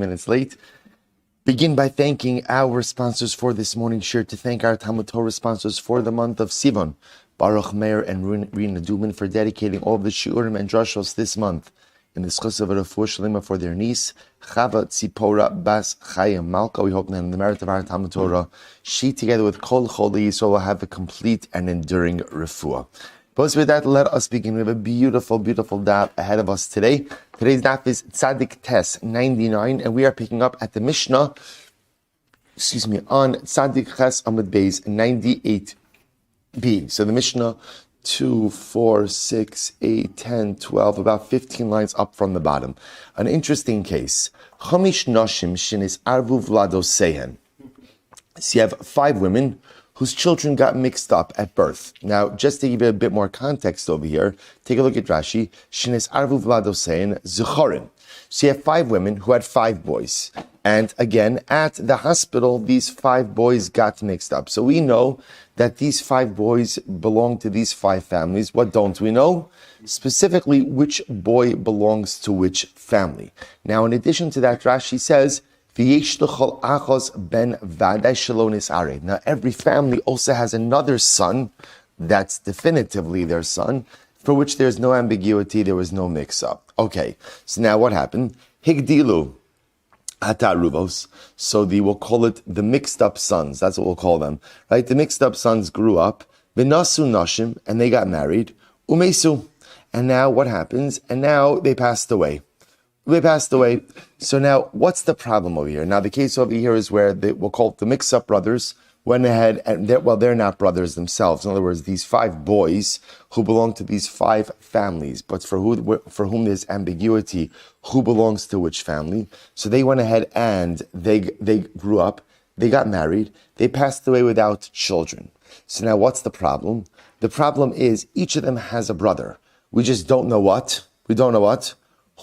minutes late. Begin by thanking our sponsors for this morning's share, to thank our Talmud Torah sponsors for the month of Sivan, Baruch Meir and Rena Dubin, for dedicating all of the shiurim and drashos this month in the zechus of a refuah shlema for their niece, Chava Tzipporah bas Chaya Malka. We hope that in the merit of our Talmud Torah, she together with Kol Choli Yisroel will have a complete and enduring refuah. But with that, let us begin. We have a beautiful, beautiful daf ahead of us today. Today's daf is Tzadik Tes 99, and we are picking up at the Mishnah, on Tzadik Ches Amud Beis 98b. So the Mishnah 2, 4, 6, 8, 10, 12, about 15 lines up from the bottom. An interesting case. Chomish Noshim Shinis Arvu Vlado Sehen. So you have 5 women whose children got mixed up at birth. Now, just to give you a bit more context over here, take a look at Rashi. Shinis Arvu Vlado Sehen Zechorim. So you have 5 women who had 5 boys. And again, at the hospital, these 5 boys got mixed up. So we know that these 5 boys belong to these 5 families. What don't we know? Specifically, which boy belongs to which family. Now, in addition to that, Rashi says, now, every family also has another son that's definitively their son, for which there's no ambiguity, there was no mix-up. Okay, so now what happened? Higdilu Hataruvos. So we'll call it the mixed-up sons. That's what we'll call them, right? The mixed-up sons grew up, V'nasu Nashim, and they got married, Umesu. And now what happens? And now they passed away. They passed away. So now, what's the problem over here? Now, the case over here is where we'll call it the mix-up brothers went ahead and they're not brothers themselves. In other words, these 5 boys who belong to these 5 families, but for whom there's ambiguity, who belongs to which family. So they went ahead and they grew up, they got married, they passed away without children. So now, what's the problem? The problem is each of them has a brother. We just don't know what. We don't know what.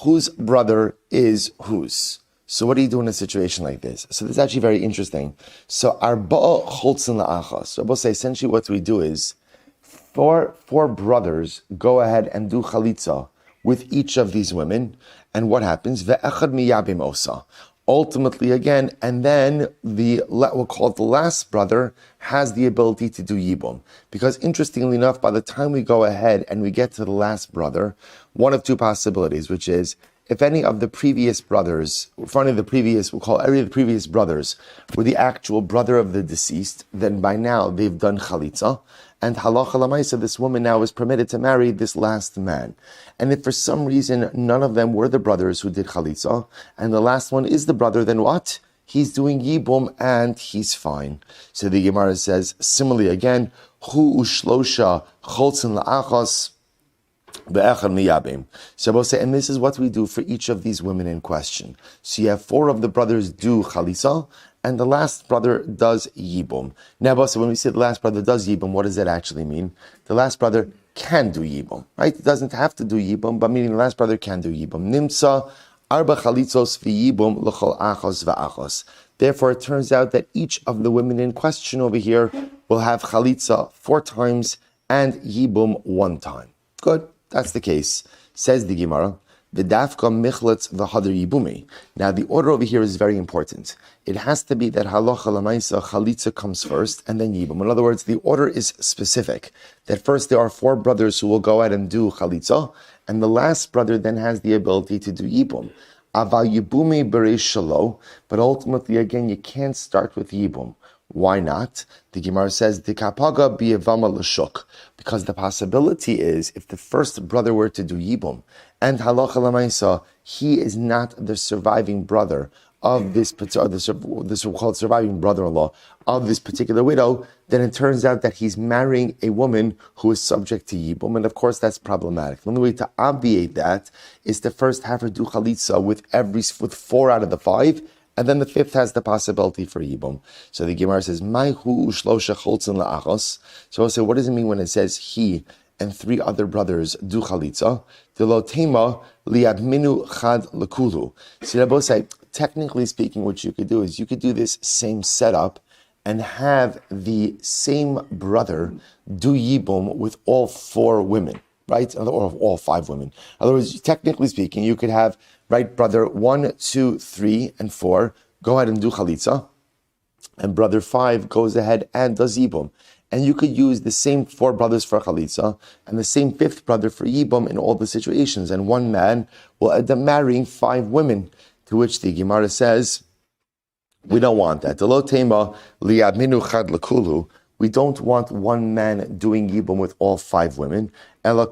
Whose brother is whose? So what do you do in a situation like this? So this is actually very interesting. So arba'a choltzin la'achas. So we'll say essentially what we do is 4 brothers go ahead and do chalitza with each of these women. And what happens? Ve'echad miyabim osa. Ultimately again, and then we'll call it the last brother has the ability to do yibum. Because interestingly enough, by the time we go ahead and we get to the last brother, one of 2 possibilities, which is if any of the previous brothers, we'll call any of the previous brothers were the actual brother of the deceased, then by now they've done chalitza, and halacha lamaisa, this woman now is permitted to marry this last man. And if for some reason none of them were the brothers who did chalitza, and the last one is the brother, then what? He's doing yibum and he's fine. So the Gemara says, similarly again, hu ushlosha cholzin la'achos, so we'll say, and this is what we do for each of these women in question. So you have 4 of the brothers do chalitza, and the last brother does yibum. Now, when we say the last brother does yibum, what does that actually mean? The last brother can do yibum, right? It doesn't have to do yibum, but meaning the last brother can do yibum. Nimsa arba chalitzos v'yibum l'chol achos v'achos. Therefore, it turns out that each of the women in question over here will have chalitza 4 times and yibum 1 time. Good. That's the case. Says the Gemara, V'dafka michletz v'hadar yibumi. Now the order over here is very important. It has to be that halacha lamaisa chalitza comes first and then yibum. In other words, the order is specific. That first there are 4 brothers who will go out and do chalitza, and the last brother then has the ability to do yibum. Aval yibumi bereish shalo, but ultimately again you can't start with yibum. Why not? The Gemara says, "Dikapaga biyevama l'shuk," because the possibility is, if the first brother were to do yibum, and halacha lamaisa, he is not the surviving brother of this so-called surviving brother-in-law of this particular widow, then it turns out that he's marrying a woman who is subject to yibum, and of course that's problematic. The only way to obviate that is to first have her do chalitza with 4 out of the 5. And then the 5th has the possibility for yibum. So the Gemara says, "Maihu ushlosha choltzin la'achos." So I'll say, what does it mean when it says he and 3 other brothers do chalitza? Delo tema liadminu chad lekulu. So Rabbi say, technically speaking, what you could do is you could do this same setup and have the same brother do yibum with all 4 women. right? Or all 5 women. In other words, technically speaking, you could have, right, brother 1, 2, 3, and 4, go ahead and do chalitza, and brother 5 goes ahead and does yibum. And you could use the same 4 brothers for chalitza and the same 5th brother for yibum in all the situations. And one man will end up marrying 5 women, to which the Gemara says, we don't want that. We don't want one man doing yibum with all 5 women. Rather,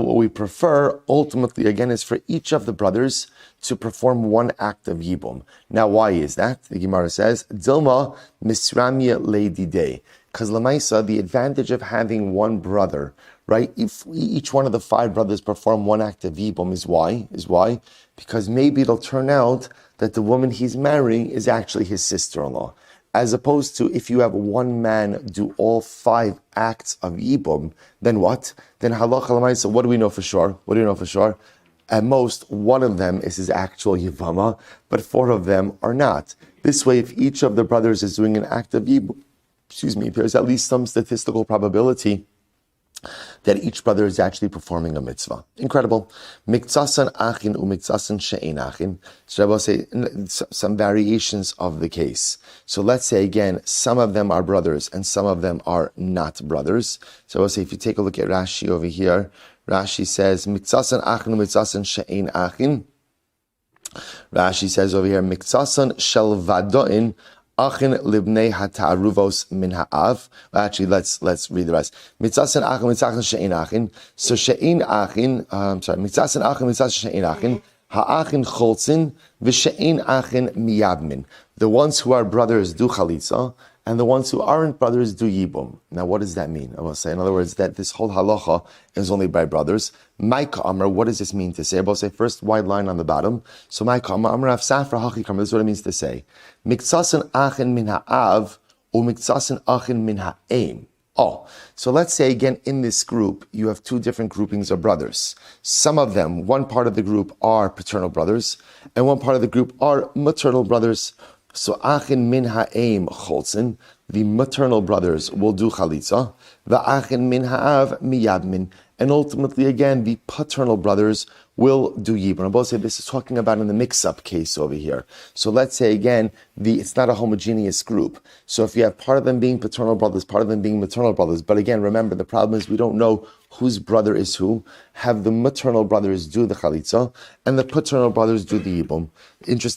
what we prefer, ultimately, again, is for each of the brothers to perform one act of yibum. Now, why is that? The Gemara says, Dilma misramya leidide. Because Lamaisa, the advantage of having one brother, right? If each one of the 5 brothers perform one act of yibum is why? Because maybe it'll turn out that the woman he's marrying is actually his sister-in-law. As opposed to if you have one man do all 5 acts of yibum, then what? Then halacha l'maisa, what do we know for sure? At most, one of them is his actual yevama, but 4 of them are not. This way, if each of the brothers is doing an act of yibum, there's at least some statistical probability that each brother is actually performing a mitzvah. Incredible. Miktzasan achin umiktzasan she'ein achin. So I will say some variations of the case. So let's say again, some of them are brothers and some of them are not brothers. So I will say, if you take a look at Rashi over here, Rashi says, Miktzasan achin umiktzasan she'ein achin. Rashi says over here, Miktzasan shel vadoin Achin libnei hataruvos min ha'av. Actually, let's read the rest. Mitzasen achin, mitzasen she'ein achin. So she'ein achin, mitzasen achin, mitzasen she'ein achin. Ha'achin cholzin, v'she'ein achin miyabmin. The ones who are brothers do chalitza, and the ones who aren't brothers do yibum. Now, what does that mean? I will say, in other words, that this whole halacha is only by brothers. Maika Amr, what does this mean to say? I will say, first wide line on the bottom. So Maika Amr, Amr av safra hachi kamar, this is what it means to say. Miktzasen achin min ha'av, or miktzasen achin min ha'eim. Oh, so let's say again, in this group, you have 2 different groupings of brothers. Some of them, one part of the group are paternal brothers, and one part of the group are maternal brothers. So achin min ha'eim cholzin, the maternal brothers will do chalitza, va'achin min ha'av miyabmin, and ultimately again the paternal brothers will do yibum. I both say this is talking about in the mix-up case over here. So let's say again, it's not a homogeneous group. So if you have part of them being paternal brothers, part of them being maternal brothers, but again, remember the problem is we don't know whose brother is who. Have the maternal brothers do the chalitza, and the paternal brothers do the yibum.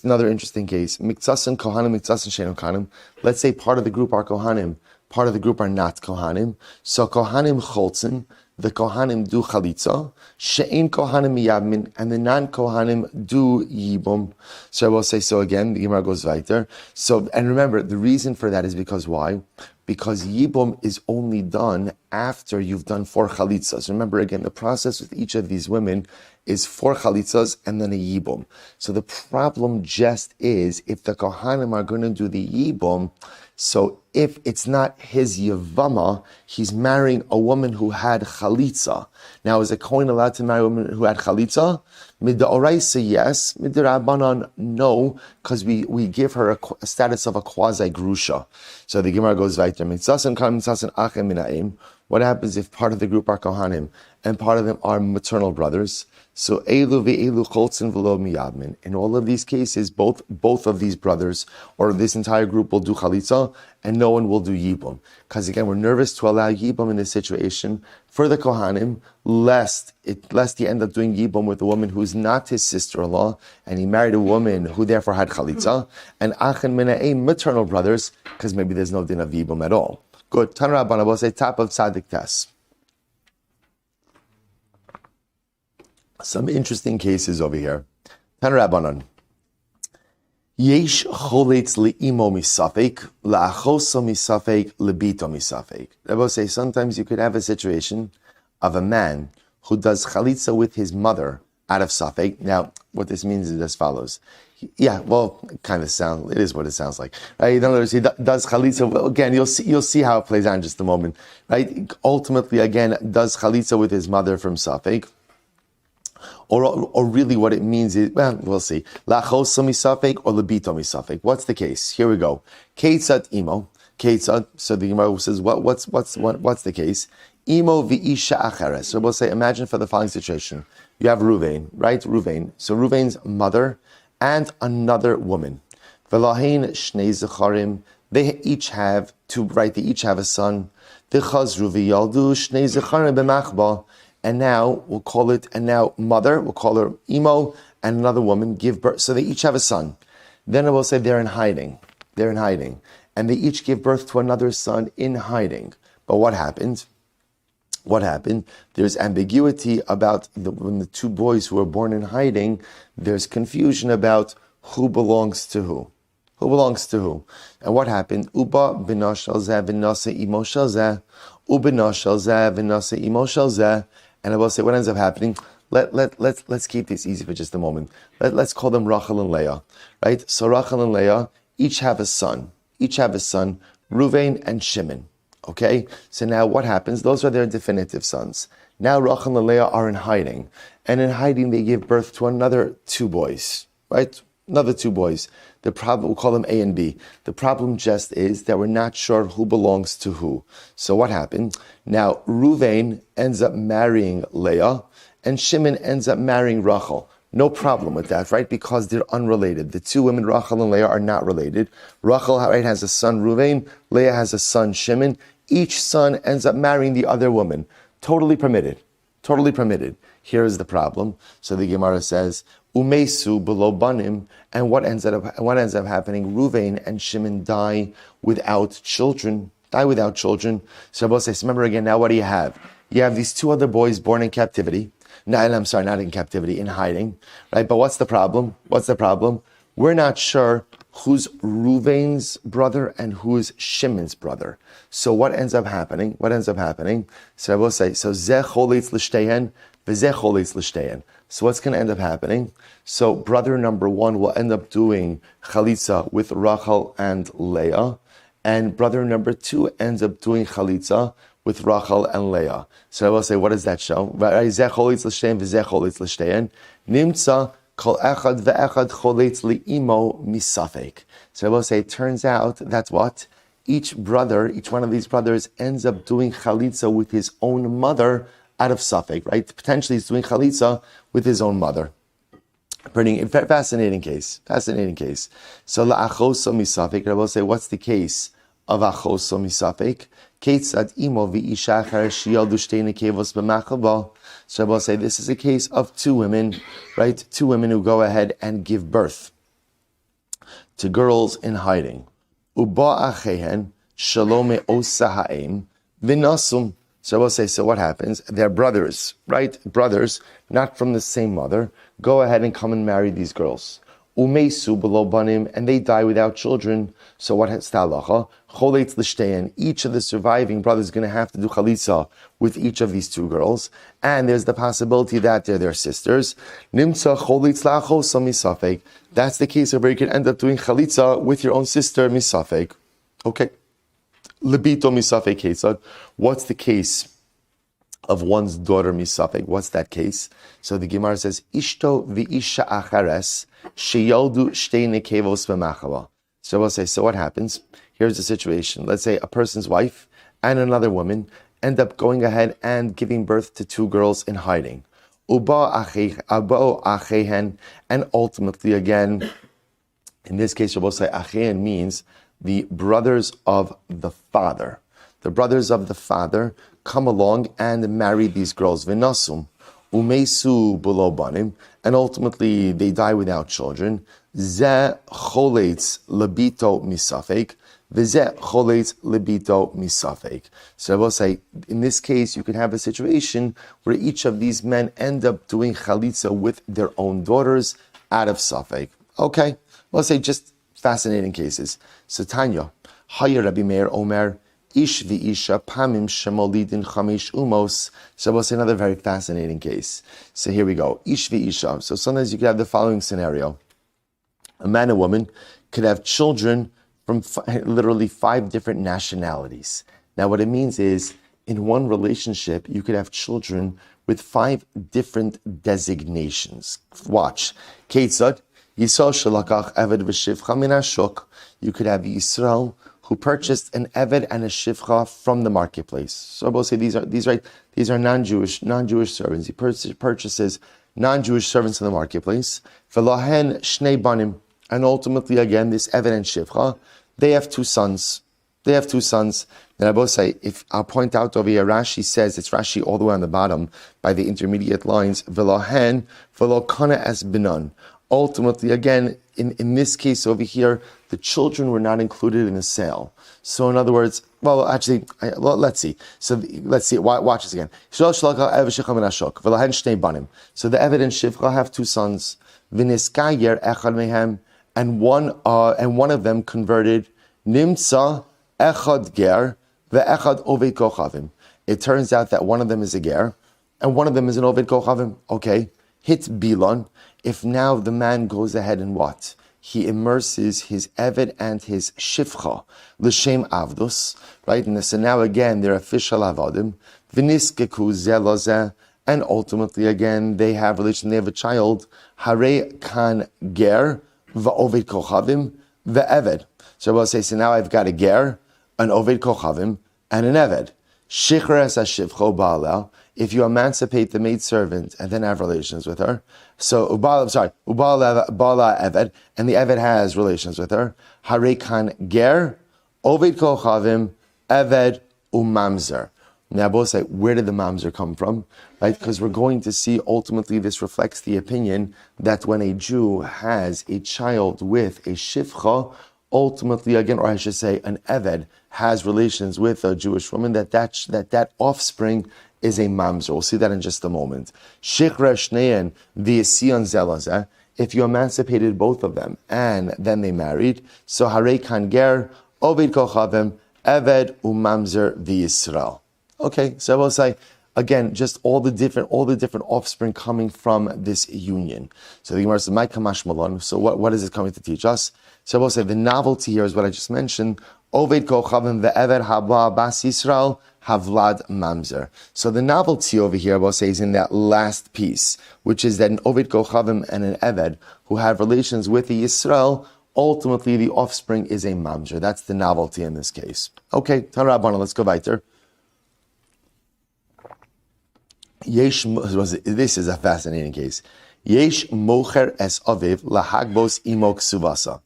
Another interesting case. Miktzasen kohanim, miktzasen she'ein kohanim. Let's say part of the group are kohanim, part of the group are not kohanim. So kohanim cholzin, the kohanim do chalitza, she'ein kohanim miyabmin, and the non-kohanim do yibum. So I will say so again, the Gemara goes weiter. So, and remember, the reason for that is because why? Because yibum is only done after you've done 4 chalitzas. Remember again, the process with each of these women is 4 chalitzas and then a yibum. So the problem just is, if the kohanim are going to do the yibum, so if it's not his yevama, he's marrying a woman who had chalitza. Now, is a kohen allowed to marry a woman who had chalitza? Mid'oraisa, yes. Mid'rabanan, no, because we give her a status of a quasi-grusha. So the Gemara goes weiter. What happens if part of the group are kohanim and part of them are maternal brothers? So elu ve'elu choltzin v'lo miyabmin. In all of these cases, both of these brothers or this entire group will do chalitza and no one will do yibum. Because again, we're nervous to allow yibum in this situation for the kohanim, lest he end up doing yibum with a woman who's not his sister-in-law, and he married a woman who therefore had chalitza, and achin mina'im, maternal brothers, because maybe there's no din of yibum at all. Good. Tanra Rabbanan, we'll say top of Tzadik Tes. Some interesting cases over here. Tanra Rabbanan. Yesh choletz li'imo misafek, la'achoso misafek, libito misafek. I will say sometimes you could have a situation of a man who does chalitza with his mother out of safek. Now, what this means is as follows. Yeah, well, it is what it sounds like. Right? In other words, he does chalitza. Well, again, you'll see how it plays out in just a moment. Right? Ultimately, again, does chalitza with his mother from safek. Or really what it means is, well, we'll see. La'choso misafek or libito misafek. What's the case? Here we go. Keitzad imo. Keitzad. So the Gemara says, what's the case? Imo v'isha acheres. So we'll say, imagine for the following situation. You have Ruvain, right? Ruvain. So Ruvain's mother and another woman. V'lahein shnei zecharim. They each have two, right? They each have a son. V'chazru v'yaldu shnei zecharim b'machba. And now we'll call it, and now mother, we'll call her Imo, and another woman give birth. So they each have a son. Then I will say they're in hiding. They're in hiding. And they each give birth to another son in hiding. But what happened? What happened? There's ambiguity about when the two boys who were born in hiding, there's confusion about who belongs to who. Who belongs to who? And what happened? Uba b'nashal zeh v'nase imo shal zeh. Uba nashal zeh v'nase imo shal zeh. And I will say what ends up happening. Let's keep this easy for just a moment. Let's call them Rachel and Leah, right? So Rachel and Leah each have a son. Each have a son, Ruvain and Shimon. Okay? So now what happens? Those are their definitive sons. Now Rachel and Leah are in hiding. And in hiding they give birth to another two boys, right? Another two boys. The problem, we'll call them A and B. The problem just is that we're not sure who belongs to who. So what happened? Now Ruvain ends up marrying Leah and Shimon ends up marrying Rachel. No problem with that, right? Because they're unrelated. The two women, Rachel and Leah, are not related. Rachel, right, has a son, Ruvain. Leah has a son, Shimon. Each son ends up marrying the other woman. Totally permitted. Totally permitted. Here is the problem. So the Gemara says, Umesu below banim, and what ends up happening? Ruvain and Shimon die without children. So Rabbi says, remember again, now what do you have? You have these two other boys born in captivity. No, I'm sorry, not in captivity, in hiding, right? But what's the problem? We're not sure who's Ruvain's brother and who's Shimon's brother. So what ends up happening? So I will say, so zeh cholitz l'shteyen, v'zeh cholitz l'shteyen. So what's going to end up happening? So brother number one will end up doing chalitza with Rachel and Leah, and brother number two ends up doing chalitza with Rachel and Leah. So I will say, what does that show? Zeh cholitz l'shteyen, v'zeh cholitz l'shteyen. Nimtza kol echad ve'echad cholitz li'imo misafek. So I will say, it turns out that's what? Each one of these brothers ends up doing chalitza with his own mother out of safek, right? Potentially he's doing chalitza with his own mother. Pretty fascinating case. So la'achoso misafek, I will say, what's the case of achoso misafek? Ketzad imo v'isha acher sheyaldu shtei nekevos b'machaba. So I will say this is a case of two women, right? Two women who go ahead and give birth to girls in hiding. Uba achehen shalome osa ha'em v'nasum. So I will say, so what happens? They're brothers, right? Brothers, not from the same mother, go ahead and come and marry these girls. Umeisu below banim, and they die without children. So what has talacha? Choletz l'shteyen. Each of the surviving brothers is going to have to do chalitza with each of these two girls, and there's the possibility that they're their sisters. Nimtza choletz la'achosa misafek. That's the case where you can end up doing chalitza with your own sister misafek. Okay. Lebito misafek kesad. What's the case of one's daughter misafek? What's that case? So the Gemara says, Ishto v'isha achares sheyoldu shtei nekevos b'machava. So we'll say, so what happens? Here's the situation. Let's say a person's wife and another woman end up going ahead and giving birth to two girls in hiding. Uba achehen, and ultimately again, in this case, we'll say achehen means the brothers of the father. The brothers of the father come along and marry these girls. V'nasum, umesu below banim, and ultimately they die without children. Zeh choletz lebito misafek, v'zeh choletz lebito misafek. So I will say, in this case, you can have a situation where each of these men end up doing chalitza with their own daughters out of safek. Okay, we'll say just fascinating cases. So Tanya, Chaya Rabbi Meir Omer, Ish v'isha pamim shemolidin chamish umos. So we'll say another very fascinating case. So here we go. Ish v'isha. So sometimes you could have the following scenario. A man and woman could have children from literally 5 different nationalities. Now what it means is, in one relationship, you could have children with 5 different designations. Watch. Ketzad, Yisrael shalakach eved v'shivcha min hashuk. You could have Yisrael who purchased an eved and a shivcha from the marketplace. So we'll say these are non-Jewish servants. He purchases non-Jewish servants in the marketplace. V'lahen shnei banim, and ultimately again this eved and shivcha, they have two sons. And I both say, if I'll point out over here, Rashi says, it's Rashi all the way on the bottom by the intermediate lines, v'lahen v'lo kana es binan. Ultimately, again, in this case over here, the children were not included in the sale. So in other words, let's see. So let's see. Watch this again. So the Eved and Shivcha have two sons. And one of them converted. Nimtza echad ger ve'echad oved kochavim. It turns out that one of them is a ger and one of them is an oved kochavim. Okay. Hit bilon. If now the man goes ahead and what? He immerses his eved and his shivcha l'shem avdus, right? And so now again they're official avodim. V'niskeku zelozeh, and ultimately again they have relation. They have a child. Hare kan ger va'oved kochavim ve'eved. So I will say, so now I've got a ger, an oved kochavim, and an eved. Shichra es hashivcha ba'alel. If you emancipate the maidservant and then have relations with her, so Bala Eved, and the Eved has relations with her, Hare kan ger, Oved kochavim, Eved umamzer. Now both say, where did the mamzer come from? Right? Because we're going to see ultimately this reflects the opinion that when a Jew has a child with a shivcha, ultimately again, or I should say an Eved has relations with a Jewish woman, that offspring is a mamzer. We'll see that in just a moment. Shichra shneien v'yisiyon zelazeh. If you emancipated both of them and then they married, so harei kan ger, oved kochavim, eved umamzer v'Yisroel. Okay, so I will say again, just all the different offspring coming from this union. So the Gemara says, "My kamash malon." So what is it coming to teach us? So I will say the novelty here is what I just mentioned. Oved kochavim ve'eved haba bas Yisrael havlad mamzer. So the novelty over here, I will say, is in that last piece, which is that an oved kochavim and an eved who have relations with the Yisrael, ultimately the offspring is a mamzer. That's the novelty in this case. Okay, TORAH, let's go weiter. This is a fascinating case. Yesh mocher es aviv lahagbos imok suvasa.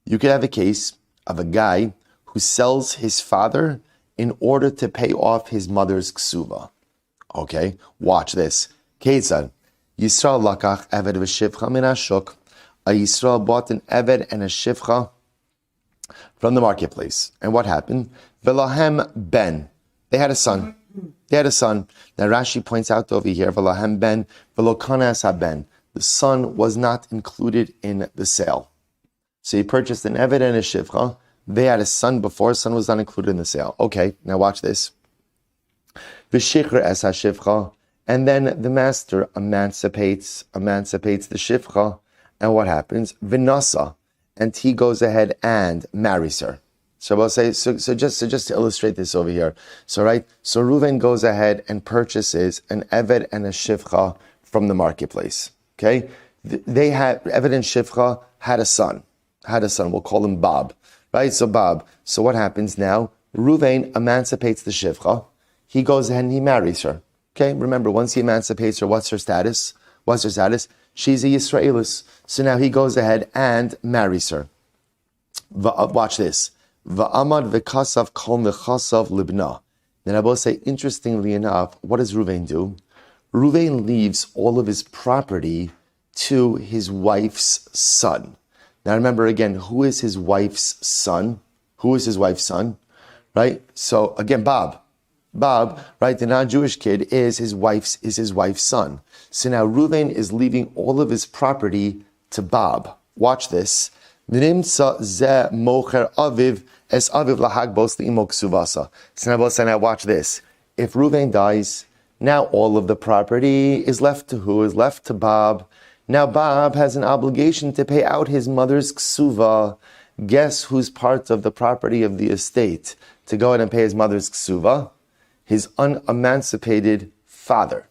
You could have a case of a guy who sells his father in order to pay off his mother's ksuva. Okay, watch this. Ketzad, Yisrael lakach eved v'shivcha min hashuk. A Yisrael bought an eved and a shivcha from the marketplace. And what happened? V'lahem ben. They had a son. Now Rashi points out over here, V'lahem ben, v'lo kanas haben. The son was not included in the sale. So he purchased an eved and a shivcha. They had a son before, son was not included in the sale. Okay, now watch this. V'shichra es hashivcha, and then the master emancipates the shivcha, and what happens? V'nasa, and he goes ahead and marries her. So I'll say, so just to illustrate this over here. So Reuven goes ahead and purchases an eved and a shivcha from the marketplace. Okay, they had eved and shivcha had a son. We'll call him Bob. Right, so Bob. So what happens now? Reuven emancipates the shivcha. He goes ahead and he marries her. Okay, remember, once he emancipates her, what's her status? She's a Yisraelis. So now he goes ahead and marries her. Watch this. Va'amad v'kasav kol nechasav libna. Then I will say, interestingly enough, what does Reuven do? Reuven leaves all of his property to his wife's son. Now remember again, who is his wife's son? Right? So again, Bob, right? The non-Jewish kid is his wife's son. So now Reuven is leaving all of his property to Bob. Watch this. So now watch this. If Reuven dies, now all of the property is left to who? Is left to Bob. Now Bob has an obligation to pay out his mother's ksuva. Guess who's part of the property of the estate to go ahead and pay his mother's ksuva? His unemancipated father.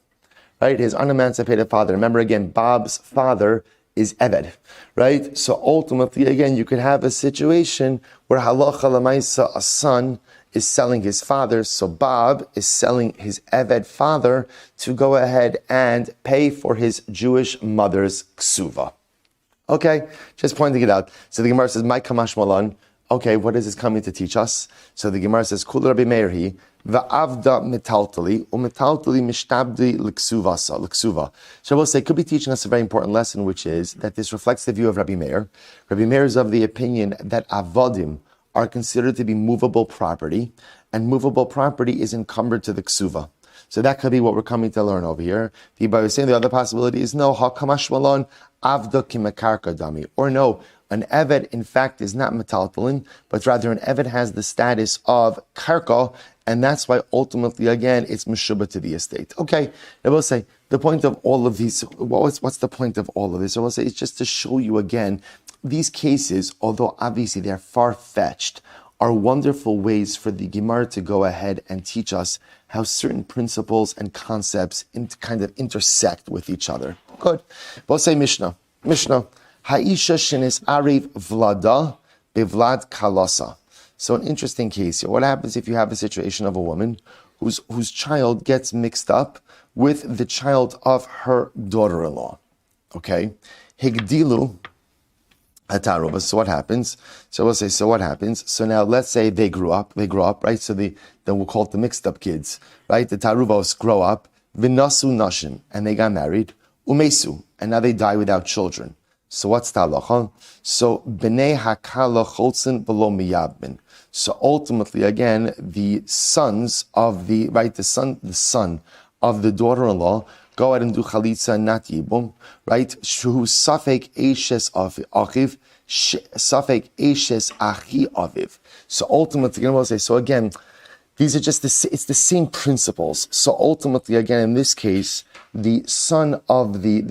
Right? His unemancipated father. Remember again, Bob's father is Eved, right? So ultimately, again, you could have a situation where halacha lamaisa, a son is selling his father, so Bob is selling his Eved father to go ahead and pay for his Jewish mother's ksuva. Okay, just pointing it out. So the Gemara says, "My kamash malan." Okay, what is this coming to teach us? So the Gemara says, "Kul Rabbi Meir hi va'avda metaltali u'metaltali mishtabdi l'ksuva." So I will say, it could be teaching us a very important lesson, which is that this reflects the view of Rabbi Meir. Rabbi Meir is of the opinion that avodim are considered to be movable property, and movable property is encumbered to the ksuva. So that could be what we're coming to learn over here. The Bible is saying the other possibility is no, hakamash malon avda kimakarka dami, or no, an eved in fact is not metaltalin, but rather an eved has the status of karka, and that's why ultimately again it's meshubah to the estate. Okay, I will say the point of all of these. What's the point of all of this? I will say it's just to show you again these cases, although obviously they're far-fetched, are wonderful ways for the Gemara to go ahead and teach us how certain principles and concepts kind of intersect with each other. Good. We'll say Mishnah. Ha'isha shenis ariv vlada bevlad kalasa. So an interesting case here. What happens if you have a situation of a woman whose child gets mixed up with the child of her daughter-in-law? Okay. Higdilu Ataruba. So what happens? So we'll say, so what happens? So now let's say they grew up, right? So then we'll call it the mixed up kids, right? The Taruvos grow up, Vinasu Nashim, and they got married, Umesu, and now they die without children. So what's the halacha? So Bnei Hakala Cholzen Below Miyabin. So ultimately, again, the sons of the son of the daughter-in-law go ahead and do chalitza, not yibum, right? Who safek eishes achiv, safek eishes achi aviv. So ultimately, we'll say, so again, these are just it's the same principles. So ultimately, again, in this case, the son of the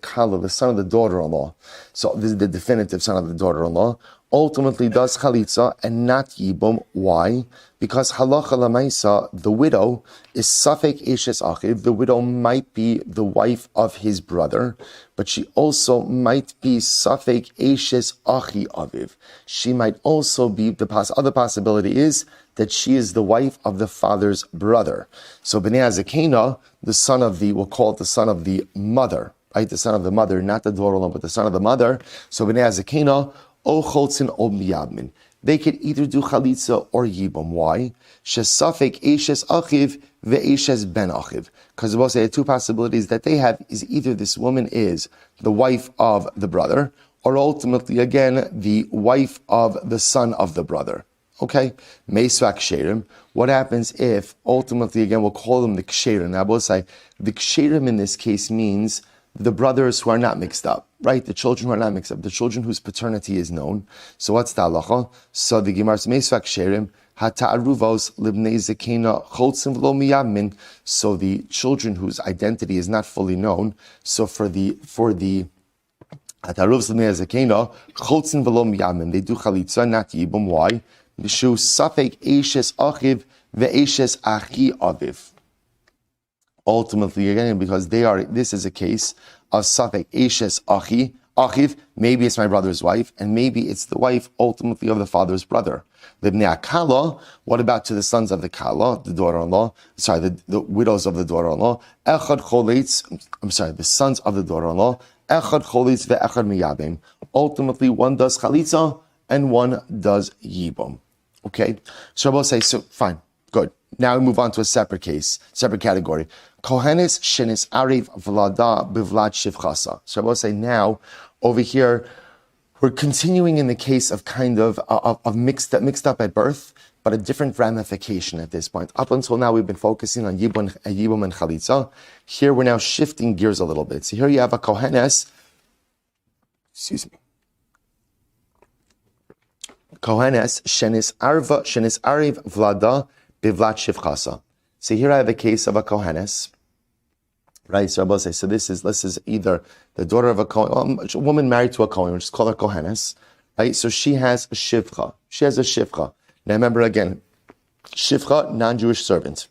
kala, the son of the daughter-in-law, so this is the definitive son of the daughter-in-law, ultimately does chalitza and not yibum. Why? Because halacha lamaisa, the widow is safek eshes achiv. The widow might be the wife of his brother, but she also might be safek eshes achi aviv. She might also be other possibility is that she is the wife of the father's brother. So bnei hazekena, the son of we'll call it the son of the mother, right? The son of the mother, not the daughter-in-law, but the son of the mother. So bnei hazekena, o cholzin o miyabmin. They could either do chalitza or yibum. Why? Shesafek eshes achiv ve'eshes ben achiv. Because we'll say two possibilities that they have is either this woman is the wife of the brother, or ultimately again the wife of the son of the brother. Okay, Meisvak Ksherim. What happens if ultimately again we'll call them the Ksherim? Now we'll say the Ksherim in this case means the brothers who are not mixed up, right? The children who are not mixed up, the children whose paternity is known. So what's the halacha? So the Gemara says, Meisvak Ksherim, Hata'aruvos libnei zekena choltzim v'lo miyabmin. So the children whose identity is not fully known. So for the Hata'aruvos libnei zekena choltzim v'lo miyabmin, they do chalitza, not yibum. Why? Mishu safek eshes achiv ve'eshes achi aviv. Ultimately, again, because this is a case of safek eshes achiv, maybe it's my brother's wife, and maybe it's the wife ultimately of the father's brother. Libnei akala, what about to the sons of the kala, the daughter-in-law, the widows of the daughter-in-law, echad cholitz, the sons of the daughter-in-law, echad cholitz ve'echad miyabim. Ultimately, one does chalitza and one does yibum. Okay? So I will say, so fine, good. Now we move on to a separate case, separate category. Kohenes shenis ariv vlada bivlad shivchasa. So I will say now, over here, we're continuing in the case of kind of mixed up at birth, but a different ramification at this point. Up until now, we've been focusing on yibum and chalitza. Here, we're now shifting gears a little bit. So here you have a kohenes, Kohenes shenis ariv vlada bivlat shivchasa. So here I have a case of a kohenes, right? So I will say, so this is either the daughter of a woman married to a kohen, which is called a kohenes, right? So she has a shivcha. Now remember again, shivcha, non-Jewish servant.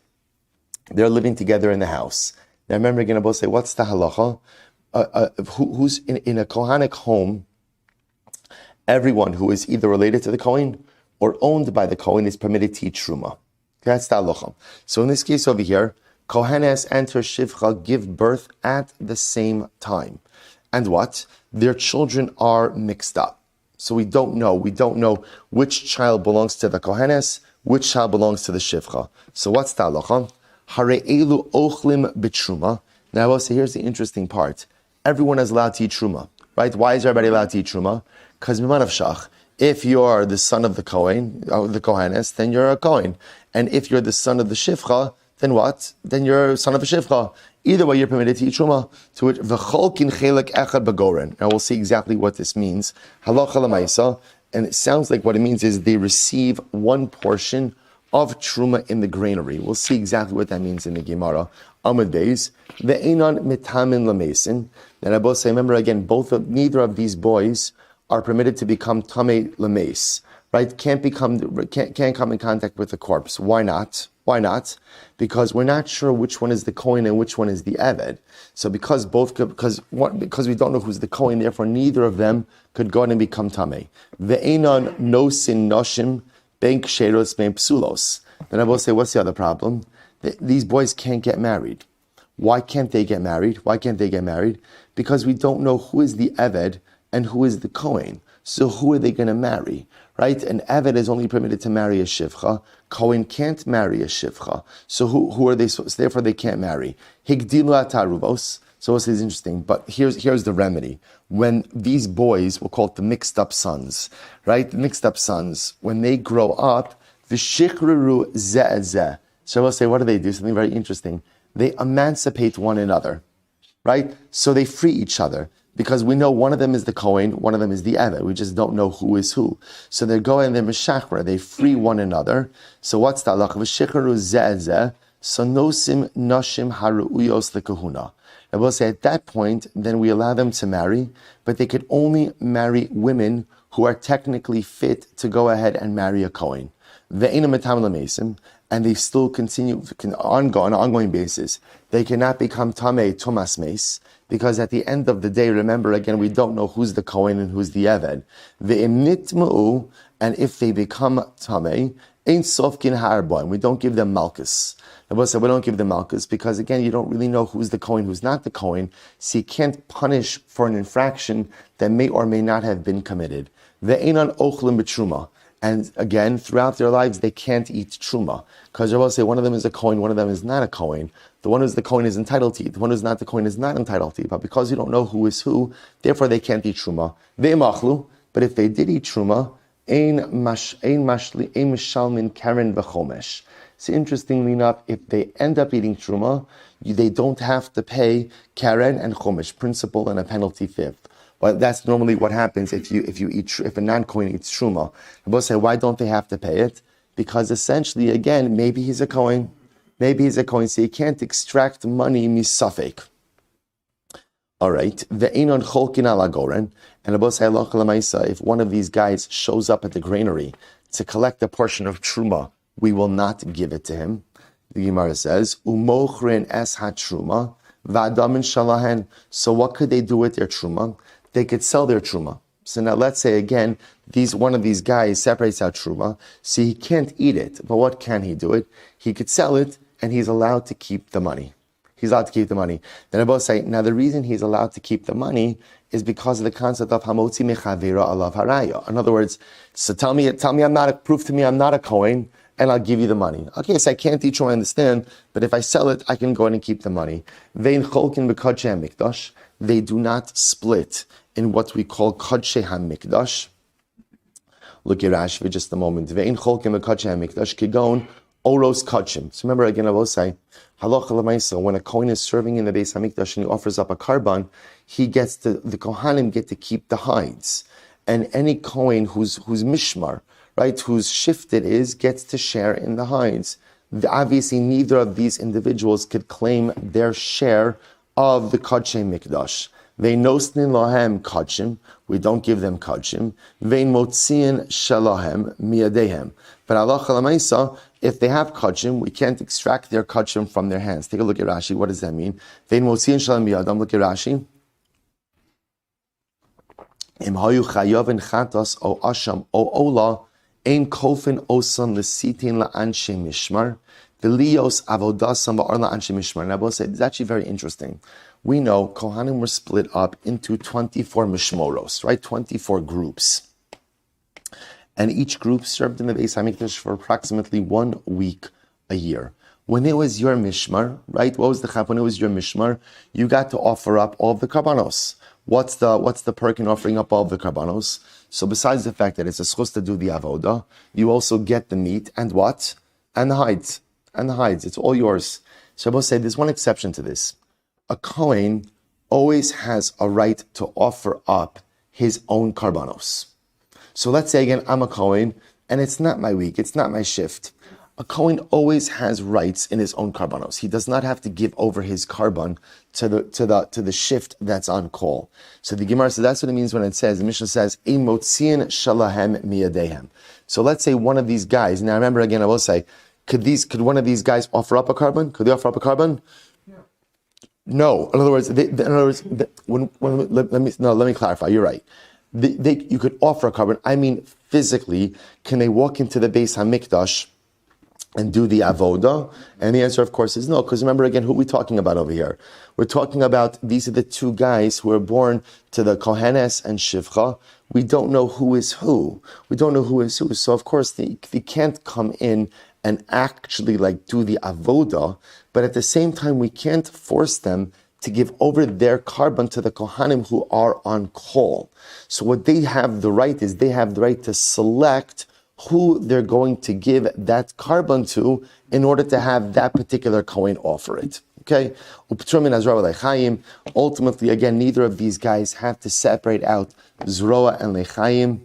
They're living together in the house. Now remember again, I will say, what's the halacha? who's in a Kohanic home, everyone who is either related to the Kohen or owned by the Kohen is permitted to eat truma. That's the halacha. So in this case over here, Kohenes and her shivcha give birth at the same time. And what? Their children are mixed up. So we don't know which child belongs to the Kohenes, which child belongs to the shivcha. So what's the halacha? Hare'elu ochlim b'truma. Now I will say, here's the interesting part. Everyone is allowed to eat truma, right? Why is everybody allowed to eat truma? Because miman of shach. If you're the son of the Kohen, the Kohenes, then you're a Kohen. And if you're the son of the shivcha, then what? Then you're a son of a shivcha. Either way, you're permitted to eat truma. To which v'cholkin chelek echad bagoren. Now we'll see exactly what this means. Halacha l'maisa, and it sounds like what it means is they receive one portion of truma in the granary. We'll see exactly what that means in the Gemara. Amud Beis ve'enon mitamin lamesin. And I both say, remember again, neither of these boys are permitted to become tamei lames. Right? Can't come in contact with the corpse. Why not? Why not? Because we're not sure which one is the Kohen and which one is the Eved. So because we don't know who's the Kohen, therefore neither of them could go in and become Tameh. Ve'enon nosin noshim ben ksheros ben psulos. Then I will say, what's the other problem? These boys can't get married. Why can't they get married? Because we don't know who is the Eved and who is the Kohen. So who are they going to marry? Right? An Eved is only permitted to marry a shivcha. Kohen can't marry a shivcha. So who are they? So therefore they can't marry. Higdilu ataruvos. So this is interesting, but here's the remedy. When these boys, we'll call it the mixed up sons, right? The mixed up sons, when they grow up, v'shichreru zeh. So we'll say, what do? Something very interesting. They emancipate one another, right? So they free each other. Because we know one of them is the Kohen, one of them is the Eved. We just don't know who is who. So they're going, they're meshachra, they free one another. So what's the halacha? V'shichreru zeh, so nosim nashim haru'uyos lekahuna. I will say at that point, then we allow them to marry, but they could only marry women who are technically fit to go ahead and marry a Kohen. Ve'ena metam lamesim, and they still continue on an ongoing basis. They cannot become tamei tumas meis, because at the end of the day, remember again, we don't know who's the Kohen and who's the Eved. Ve'im nitma'u, and if they become tamei, ein sofkin harboin, we don't give them malchus. We don't give them malchus because again, you don't really know who's the Kohen, who's not the Kohen, so you can't punish for an infraction that may or may not have been committed. Ve'enan ochlim b'truma. And again, throughout their lives, they can't eat truma. Because I will say one of them is a Kohen, one of them is not a Kohen. The one who's the Kohen is entitled to eat. The one who's not the Kohen is not entitled to eat. But because you don't know who is who, therefore they can't eat truma. Ve'emachlu, but if they did eat truma, ein mishalmin karen v'chomesh. So interestingly enough, if they end up eating truma, they don't have to pay karen and chomesh, principal and a penalty fifth. Well, that's normally what happens if a non-Kohen eats truma. I will say, why don't they have to pay it? Because essentially, again, maybe he's a Kohen, so you can't extract money misafek. All right, ve'enon cholkin ala goren, and I will say, if one of these guys shows up at the granary to collect a portion of truma, we will not give it to him. The Gemara says, umochren es ha-truma, v'adamin shalahen. So what could they do with their truma? They could sell their truma. So now let's say again, one of these guys separates out truma, so he can't eat it. But what can he do it? He could sell it, and he's allowed to keep the money. Then I both say, now the reason he's allowed to keep the money is because of the concept of hamotzi mechavira alav haraya. In other words, so prove to me I'm not a Kohen, and I'll give you the money. Okay, so I can't eat truma, I understand, but if I sell it, I can go in and keep the money. Vein cholkin b'kodshei hamikdash. They do not split in what we call kodshei hamikdash. Look at Rashi for just a moment. Vein cholkin b'kodshei hamikdash kigon oros kodshim. So remember again, I will say, halacha l'maisa, when a Kohen is serving in the Beis Hamikdash and he offers up a karban, the Kohanim get to keep the hides. And any Kohen who's mishmar, right, whose shift it is, gets to share in the hides. Obviously, neither of these individuals could claim their share of the Kodshei Mikdash. Vein nosnin lahem kodshim, we don't give them kodshim. Vein motziin shalahem miyadehem. But halacha l'maisa, if they have kodshim, we can't extract their kodshim from their hands. Take a look at Rashi. What does that mean? Vein motziin shalahem miyadam. Look at Rashi. Im hayu chayavin chatas o asham o ola ein kofin osan lesitin la anshe mishmar v'liyos avodasam ba'arla anshe mishmar. Now, both say it's actually very interesting. We know Kohanim were split up into 24 mishmoros, right? 24 groups. And each group served in the Beis HaMikdash for approximately 1 week a year. When it was your mishmar, right? What was the chap? When it was your mishmar, you got to offer up all of the karbanos. What's the perk in offering up all of the karbanos? So besides the fact that it's a zechus to do the avoda, you also get the meat and what? And the hides. And the hides. It's all yours. So I will say there's one exception to this. A Kohen always has a right to offer up his own karbanos. So let's say again, I'm a Kohen, and it's not my week, it's not my shift. A Kohen always has rights in his own karbanos. He does not have to give over his karban to the shift that's on call. So the Gemara says that's what it means when it says, the Mishnah says, Ein motziin shalahem miyadehem. So let's say one of these guys, now remember again, I will say, could one of these guys offer up a karban? Could they offer up a karban? No. In other words, let me clarify. You're right. You could offer a karban. I mean, physically, can they walk into the Beis HaMikdash and do the avoda? And the answer, of course, is no. Because remember again, who are we talking about over here? We're talking about these are the two guys who were born to the Kohenes and Shivcha. We don't know who is who. So of course, they can't come in and actually do the avoda, but at the same time, we can't force them to give over their karban to the Kohanim who are on call. So what they have the right is, they have the right to select who they're going to give that karban to in order to have that particular Kohen offer it. Okay? Ultimately, again, neither of these guys have to separate out Zroa and Lechayim.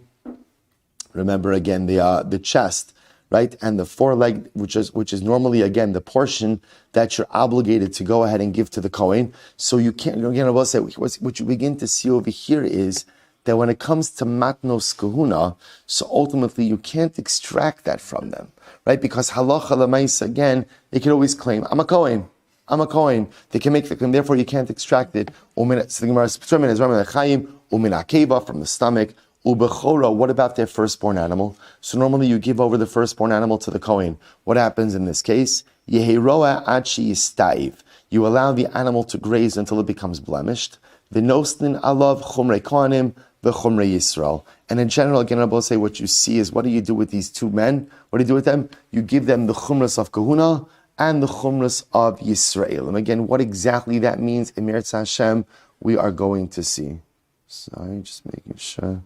Remember again, the chest, right? And the foreleg, which is normally, again, the portion that you're obligated to go ahead and give to the Kohen. So you can't, again, I will say, what you begin to see over here is that when it comes to matnos kahuna, so ultimately you can't extract that from them, right? Because halacha l'maisa, again, they can always claim, I'm a Kohen. They can make the claim, therefore you can't extract it. So the Gemara is from the stomach. Ubechora, what about their firstborn animal? So normally you give over the firstborn animal to the Kohen. What happens in this case? Yehiroa achi yistaiv. You allow the animal to graze until it becomes blemished. V'nosnin alav chumrei kohanim v'chumrei Yisroel. And in general, again, I will say what you see is, what do you do with these two men? What do you do with them? You give them the chumras of kahuna and the chumras of Yisroel. And again, what exactly that means, Emir Hashem, we are going to see. Sorry, just making sure.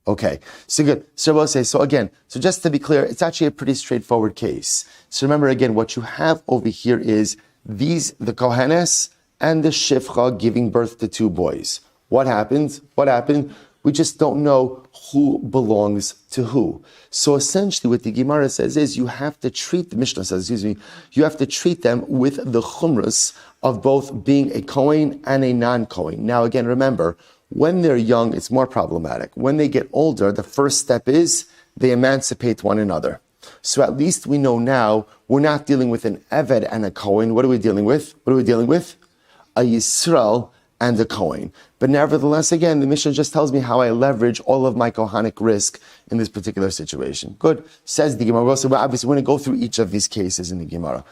Okay, so good. So we'll say, so just to be clear, it's actually a pretty straightforward case. So remember again, what you have over here is the Kohenes and the Shivcha giving birth to two boys. What happened? We just don't know who belongs to who. So essentially what the Gemara says is, you have to treat them with the chumras of both being a Kohen and a non-Kohen. Now again, remember, when they're young, it's more problematic. When they get older, the first step is they emancipate one another. So at least we know now we're not dealing with an Eved and a Kohen. What are we dealing with? A Yisroel and a Kohen. But nevertheless, again, the Mishnah just tells me how I leverage all of my Kohanic risk in this particular situation. Good. Says the Gemara. So obviously we're going to go through each of these cases in the Gemara.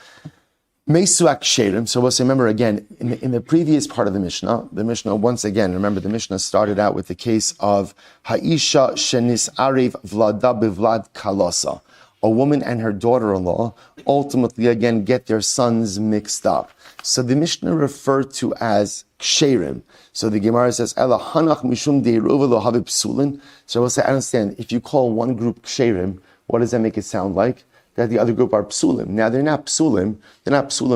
Meisuak Sherim. So we'll say, remember again, in the previous part of the Mishnah, once again, remember the Mishnah started out with the case of Ha'isha Shenis Ariv Vlada Bivlad Kalosa. A woman and her daughter-in-law ultimately again get their sons mixed up. So the Mishnah referred to as Ksherim. So the Gemara says, Ela Hanach Mishum Deiruva Lo Havib Psulin. So we'll say, I understand, if you call one group Ksherim, what does that make it sound like? That the other group are psulim. Now they're not psulim.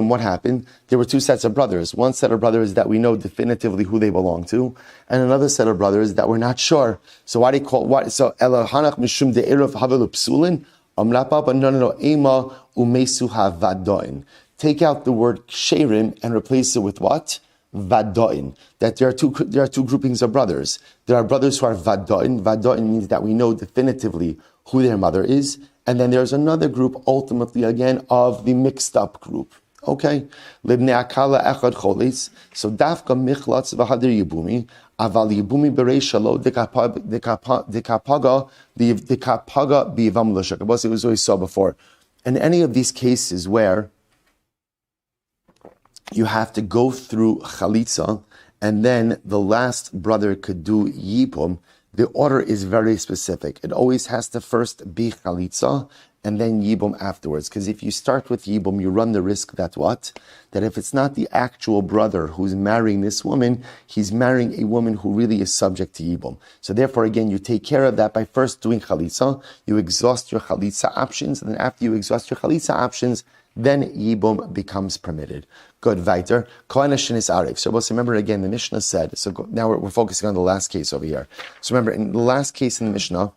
What happened? There were two sets of brothers. One set of brothers that we know definitively who they belong to, and another set of brothers that we're not sure. So why do you call what? So Elohanach mishum de'erav havelu psulin. No. Ema umesu havadoin. Take out the word ksherim and replace it with what? Vadoin. That there are two groupings of brothers. There are brothers who are vadoin. Vadoin means that we know definitively who their mother is. And then there's another group, ultimately, again, of the mixed-up group. Okay? Libnei akala echad cholis. So dafka michlatz v'hadir yibumi. Aval yibumi bereisha lo dekapaga bivam l'shak. It was always saw before. In any of these cases where you have to go through chalitza, and then the last brother could do yibum, the order is very specific. It always has to first be chalitza, and then yibum afterwards. Because if you start with yibum, you run the risk that what? That if it's not the actual brother who's marrying this woman, he's marrying a woman who really is subject to yibum. So therefore, again, you take care of that by first doing chalitza. You exhaust your chalitza options, and then after you exhaust your chalitza options, then yibum becomes permitted. Good, weiter. Kohen shenis arif. So remember again, the Mishnah said, now we're focusing on the last case over here. So remember, in the last case in the Mishnah,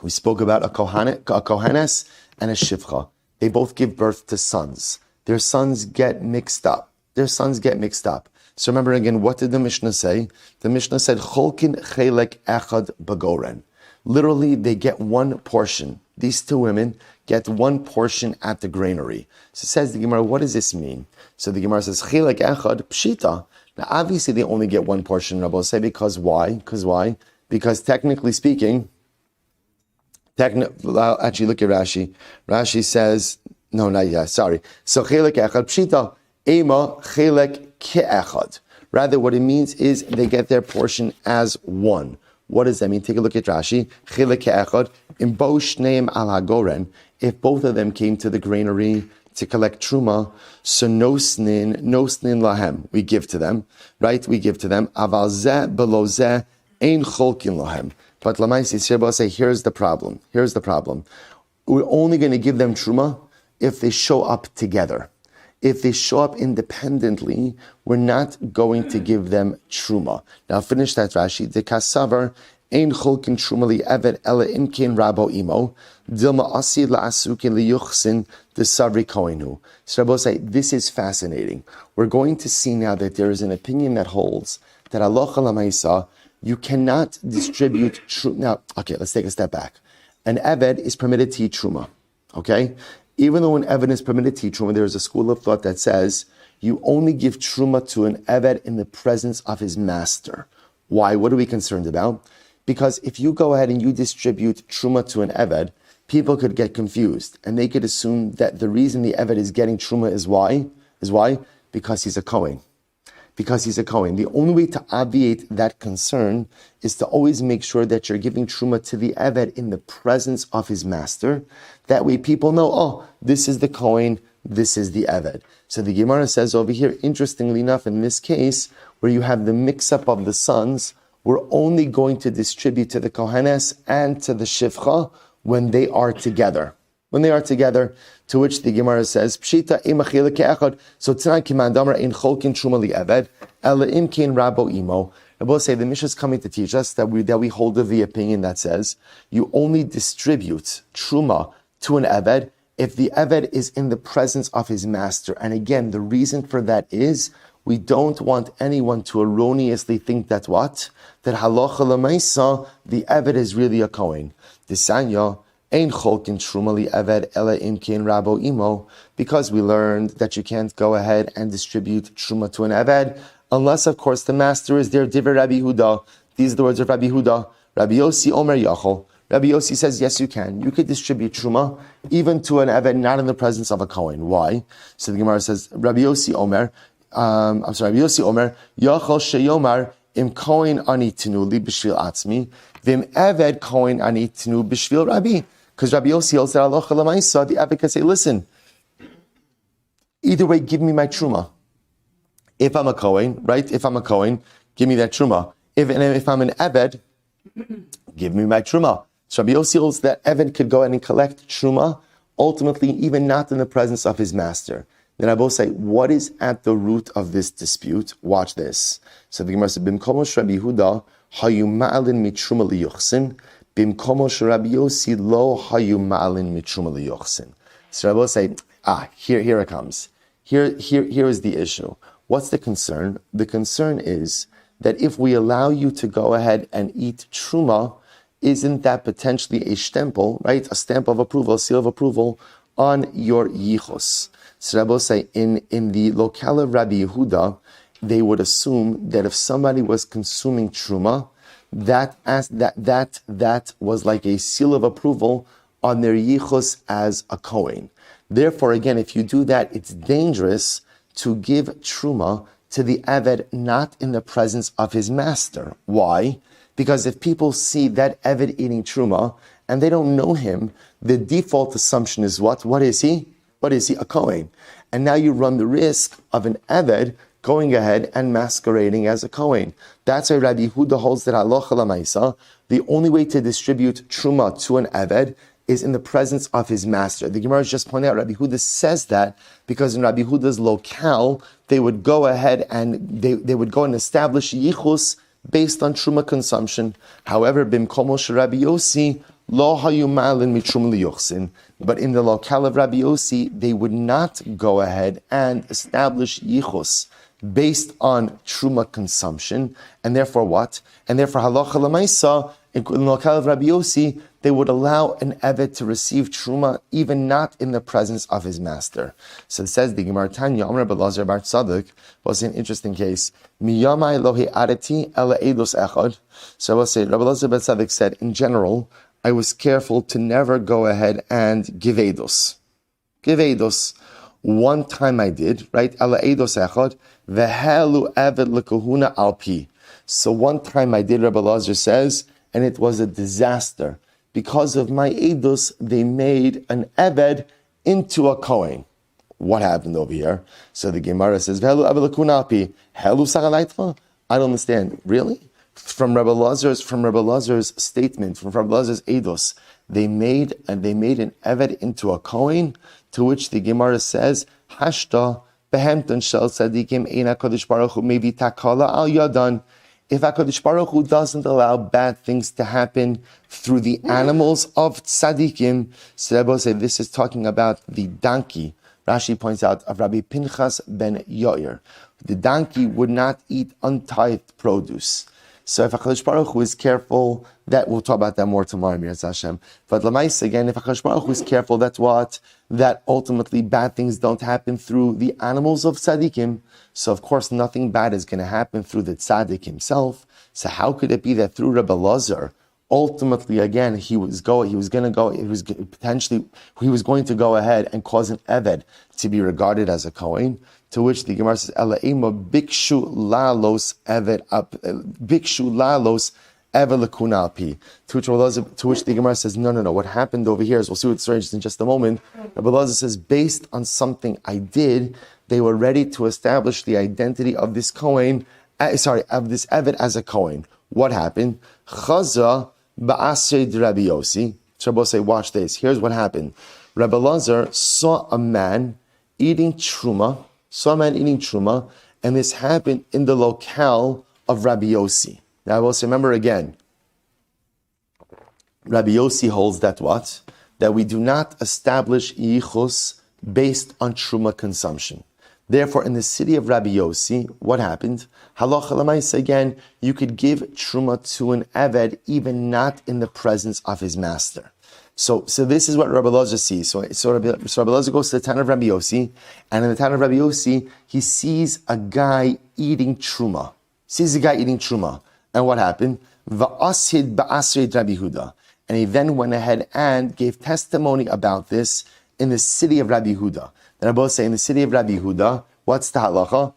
we spoke about a kohenes and a shivcha. They both give birth to sons. Their sons get mixed up. So remember again, what did the Mishnah say? The Mishnah said, Cholkin chelek echad bagoren. Literally, they get one portion. These two women get one portion at the granary. So says the Gemara, what does this mean? So the Gemara says, chelek echad pshita. Now obviously they only get one portion, Rabbi say, because why? Because technically speaking, actually, look at Rashi. Rashi says, no, not yet, sorry. So, chelek echad pshita, ema chelek ke'echad. Rather, what it means is they get their portion as one. What does that mean? Take a look at Rashi. Chelek ke'echad, im bo shneim al hagoren. If both of them came to the granary to collect truma, so nosnin lahem, we give to them, right? We give to them. Aval zeh below zeh, ein cholkin lahem. But Lamaisi Sirba say, here's the problem. We're only going to give them truma if they show up together. If they show up independently, we're not going to give them truma. Now finish that Rashi. The kasavar ein cholkin truma li eved ela imkin rabo imo dilma asid la asukin li yuchsin the savri koinu. So Rabbi say, this is fascinating. We're going to see now that there is an opinion that holds that halacha lamaisa, you cannot distribute truma. Now, okay, let's take a step back. An eved is permitted to eat truma, okay? Even though an eved is permitted to eat truma, there is a school of thought that says you only give truma to an eved in the presence of his master. Why? What are we concerned about? Because if you go ahead and you distribute truma to an eved, people could get confused, and they could assume that the reason the eved is getting truma is why? Because he's a kohen. The only way to obviate that concern is to always make sure that you're giving truma to the eved in the presence of his master. That way people know, oh, this is the kohen, this is the eved. So the Gemara says over here, interestingly enough, in this case, where you have the mix-up of the sons, we're only going to distribute to the kohenes and to the shivcha when they are together. To which the Gemara says, Pshita imachile ke'echad. So tonight, kimandamar in cholkin truma li eved, ela imkin rabo imo. I will say the Mishnah is coming to teach us that we hold of the opinion that says you only distribute truma to an eved if the eved is in the presence of his master. And again, the reason for that is we don't want anyone to erroneously think that what? That halacha l'maisa, the eved is really a kohen. Disanya, ein cholkin truma li eved ela imkin rabo imo, because we learned that you can't go ahead and distribute truma to an eved unless, of course, the master is there. Divrei Rabbi Huda. These are the words of Rabbi Huda. Rabbi Yossi Omer Yachol. Rabbi Yossi says, yes, you can. You could distribute truma even to an eved not in the presence of a kohen. Why? So the Gemara says, Rabbi Yossi Omer, Yachol sheyomar im kohen ani tinu li b'shvil atzmi v'im eved kohen ani tinu b'shvil Rabbi. Because Rabbi Yossi holds that halacha l'maisa, the eved can say, listen, either way, give me my truma. If I'm a kohen, right? If I'm a kohen, give me that truma. If I'm an eved, give me my truma. So Rabbi Yossi holds that eved could go ahead and collect truma, ultimately even not in the presence of his master. Then I both say, what is at the root of this dispute? Watch this. So the Gemara says, Bimkomo Rabbi Huda hayu ma'alin mitruma liyuchsin, Bimkomo Rabbi Yossi lo hayu ma'alin mitruma liyuchsin. So I both say, here it comes. Here is the issue. What's the concern? The concern is that if we allow you to go ahead and eat truma, isn't that potentially a stempel, right? A stamp of approval, a seal of approval on your yichus. So Rabbi say in the locale of Rabbi Yehuda, they would assume that if somebody was consuming truma, that was like a seal of approval on their yichus as a kohen. Therefore, again, if you do that, it's dangerous to give truma to the eved not in the presence of his master. Why? Because if people see that eved eating truma and they don't know him, the default assumption is what? What is he? What is he? A kohen. And now you run the risk of an eved going ahead and masquerading as a kohen. That's why Rabbi Yehuda holds that halacha l'maisa, the only way to distribute truma to an eved is in the presence of his master. The Gemara just pointed out, Rabbi Yehuda says that because in Rabbi Yehuda's locale, they would go ahead and they would go and establish yichus based on truma consumption. However, bimkomo Rabbi Yossi, lo hayu ma'alin mitruma liyuchsin. But in the locale of Rabbi Yossi, they would not go ahead and establish yichus based on truma consumption, and therefore what? And therefore halacha l'maisa, in the locale of Rabbi Yossi, they would allow an eved to receive truma even not in the presence of his master. So it says the Gemara Tanya, Amar Rabbi Elazar bar Tzadok was an interesting case. Miyamai lohi areti ela eidos echad. So I will say, Rabbi Elazar bar Tzadok said, in general, I was careful to never go ahead and give eidos. Give eidos. One time I did, right? Ela eidos echad vehelu eved lekahuna alpi. So one time I did, Rabbi Elazar says, and it was a disaster. Because of my edus, they made an eved into a kohen. What happened over here? So the Gemara says, "V'helu eved l'kunapi, helu sagalaitva." I don't understand. Really? From Rabbi Elazar's statement, from Rabbi Elazar's edus, they made an eved into a kohen. To which the Gemara says, "Hashta behemton shel tzadikim ein HaKadosh Baruch Hu maybe takala al yadan." If HaKadosh Baruch Hu doesn't allow bad things to happen through the animals of tzaddikim, so Rebbe say this is talking about the donkey. Rashi points out of Rabbi Pinchas ben Yair. The donkey would not eat untithed produce. So if HaKadosh Baruch Hu is careful, that we'll talk about that more tomorrow, Mir Hashem. But Lamais, again, if HaKadosh Baruch Hu is careful, that's what? That ultimately bad things don't happen through the animals of tzaddikim. So of course nothing bad is going to happen through the tzaddik himself. So how could it be that through Rabbi Elazar, ultimately again he was going to go ahead and cause an eved to be regarded as a kohen? To which the Gemara says, "Elaima bikshu lalos eved up, bikshu lalos eved lekunalpi." To which the Gemara says, "No. What happened over here is we'll see what strange in just a moment." Rabbi Elazar says, based on something I did, they were ready to establish the identity of this kohen, of this eved as a kohen. What happened? Chaza ba'asred Rabbi Yossi. Rabbi say, watch this. Here's what happened. Rabbi Elazar saw a man eating truma, and this happened in the locale of Rabbi Yossi. Now I will say, remember again, Rabbi Yossi holds that what? That we do not establish yichus based on truma consumption. Therefore, in the city of Rabbi Yossi, what happened? Halacha l'maisa, again, you could give truma to an eved even not in the presence of his master. So this is what Rabbi Elazar sees. So Rabbi Elazar goes to the town of Rabbi Yossi, and in the town of Rabbi Yossi, he sees a guy eating truma. And what happened? Va'asid ba'asrid Rabbi Yehuda. And he then went ahead and gave testimony about this in the city of Rabbi Yehuda. Then I both say in the city of Rabbi Yehuda, what's the halacha?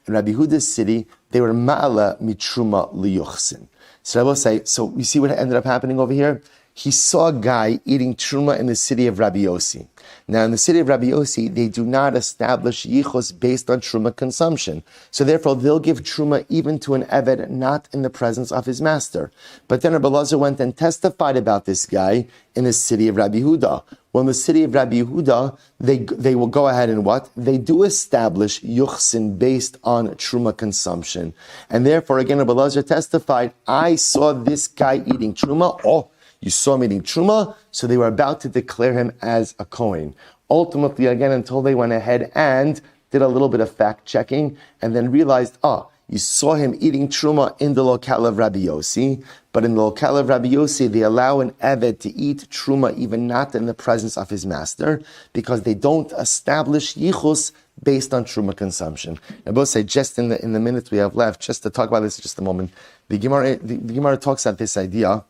In Rabbi Yehuda's city, they were ma'ala mitruma liyuchsin. So I both say, so you see what ended up happening over here? He saw a guy eating truma in the city of Rabbi Yossi. Now, in the city of Rabbi Yossi, they do not establish yichus based on truma consumption. So therefore, they'll give truma even to an eved not in the presence of his master. But then Rabbi Elazar went and testified about this guy in the city of Rabbi Yehuda. Well, in the city of Rabbi Yehuda, they will go ahead and what? They do establish yuchsin based on truma consumption. And therefore, again, Rabbi Elazar testified, I saw this guy eating truma. Oh, you saw him eating truma, so they were about to declare him as a kohen. Ultimately, again, until they went ahead and did a little bit of fact checking and then realized, You saw him eating truma in the locale of Rabbi Yossi, but in the locale of Rabbi Yossi, they allow an eved to eat truma even not in the presence of his master, because they don't establish yichus based on truma consumption. I will say, just in the minutes we have left, just to talk about this in just a moment, the Gemara talks about this idea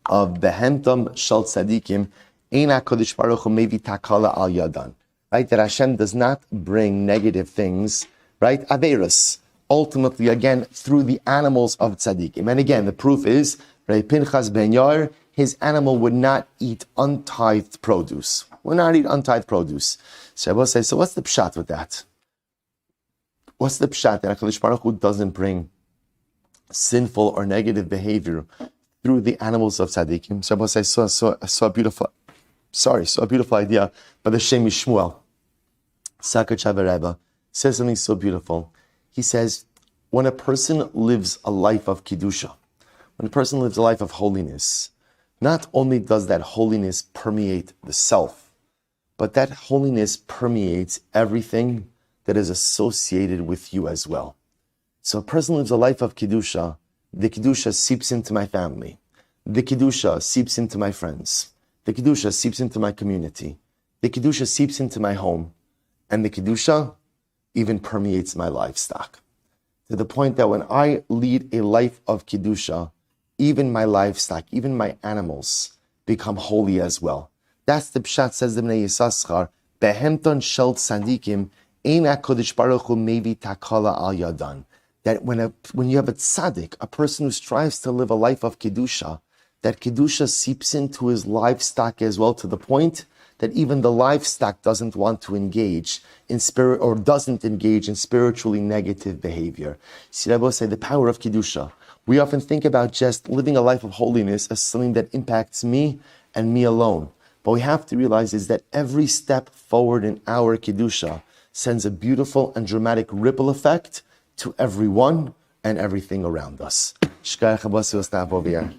of behemtam shel tzadikim ein HaKadosh Baruch Hu mevi takala al yadan. Right, that Hashem does not bring negative things, right, averus, ultimately, again, through the animals of tzaddikim. And again, the proof is, right, Pinchas ben Yair, his animal would not eat untithed produce. Would not eat untithed produce. So I will say, so what's the pshat with that? What's the pshat that HaKadosh Baruch Hu doesn't bring sinful or negative behavior through the animals of tzaddikim? So I will say, so a beautiful idea by the Shem Shmuel. Sakar Chava Rebbe says something so beautiful. He says, when a person lives a life of Kiddusha, when a person lives a life of holiness, not only does that holiness permeate the self, but that holiness permeates everything that is associated with you as well. So a person lives a life of Kiddusha, the Kiddusha seeps into my family, the Kiddusha seeps into my friends, the Kiddusha seeps into my community, the Kiddusha seeps into my home, and the Kiddusha even permeates my livestock. To the point that when I lead a life of Kiddusha, even my livestock, even my animals become holy as well. That's the pshat, says the Bnei Yissaschar, behemton shel tzadikim ein HaKadosh Baruch Hu mevi takala al yadan. That when you have a tzaddik, a person who strives to live a life of Kiddusha, that Kiddusha seeps into his livestock as well, to the point that even the livestock doesn't want to engage in spirit, or doesn't engage in spiritually negative behavior. See, I will say the power of Kiddusha. We often think about just living a life of holiness as something that impacts me and me alone. But we have to realize is that every step forward in our Kiddusha sends a beautiful and dramatic ripple effect to everyone and everything around us. Shkar Chabasi will stop over here.